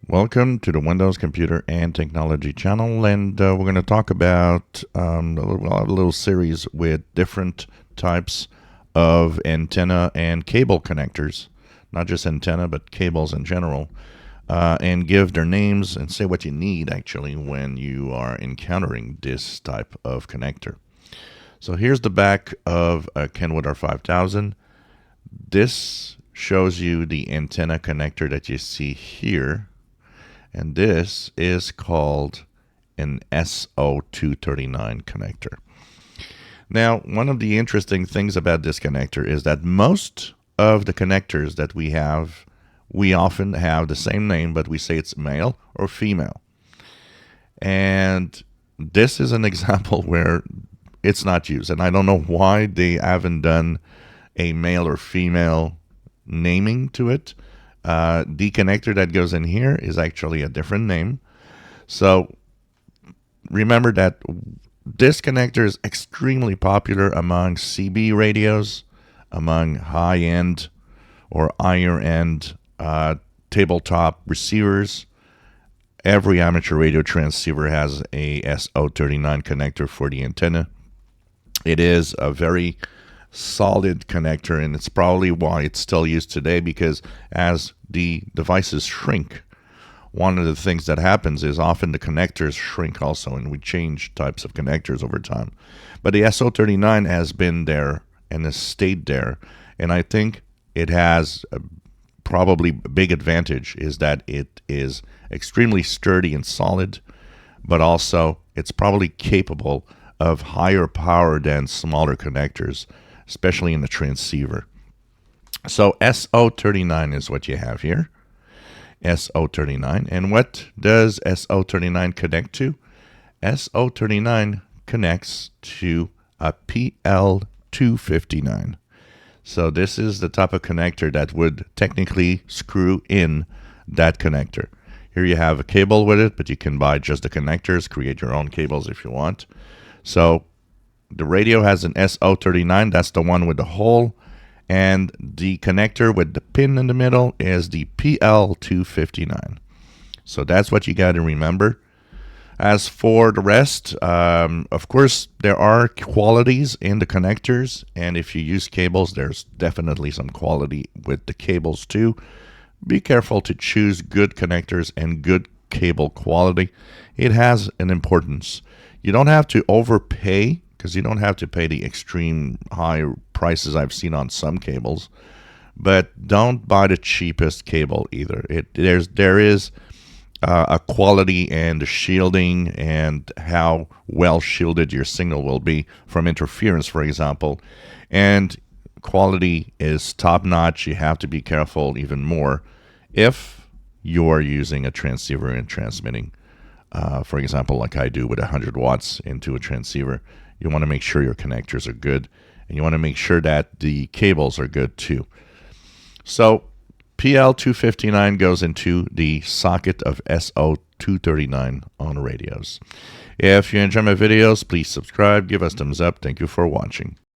Welcome to the Windows Computer and Technology channel, and we're going to talk about a little series with different types of antenna and cable connectors, not just antenna, but cables in general, and give their names and say what you need actually when you are encountering this type of connector. So here's the back of a Kenwood R5000. This shows you the antenna connector that you see here. And this is called an SO239 connector. Now, one of the interesting things about this connector is that most of the connectors that we have, we often have the same name, but we say it's male or female. And this is an example where it's not used. And I don't know why they haven't done a male or female naming to it. The connector that goes in here is actually a different name. So remember that this connector is extremely popular among CB radios, among high-end or higher-end tabletop receivers. Every amateur radio transceiver has a SO39 connector for the antenna. It is a very solid connector, and it's probably why it's still used today, because as the devices shrink, one of the things that happens is often the connectors shrink also, and we change types of connectors over time. But the SO39 has been there and has stayed there, and I think it has probably a big advantage is that it is extremely sturdy and solid, but also it's probably capable of higher power than smaller connectors, especially in the transceiver. So SO39 is what you have here. SO39. And what does SO39 connect to? SO39 connects to a PL259. So this is the type of connector that would technically screw in that connector. Here you have a cable with it, but you can buy just the connectors, create your own cables if you want. So the radio has an SO39, that's the one with the hole, and the connector with the pin in the middle is the PL259. So that's what you got to remember. As for the rest, of course, there are qualities in the connectors, and if you use cables, there's definitely some quality with the cables too. Be careful to choose good connectors and good cable quality. It has an importance. You don't have to overpay, because you don't have to pay the extreme high prices I've seen on some cables, but don't buy the cheapest cable either. There is a quality and the shielding and how well shielded your signal will be from interference, for example, and quality is top notch. You have to be careful even more if you're using a transceiver and transmitting. For example, like I do with 100 watts into a transceiver. You want to make sure your connectors are good, and you want to make sure that the cables are good too. So PL259 goes into the socket of SO239 on radios. If you enjoy my videos, please subscribe, give us thumbs up. Thank you for watching.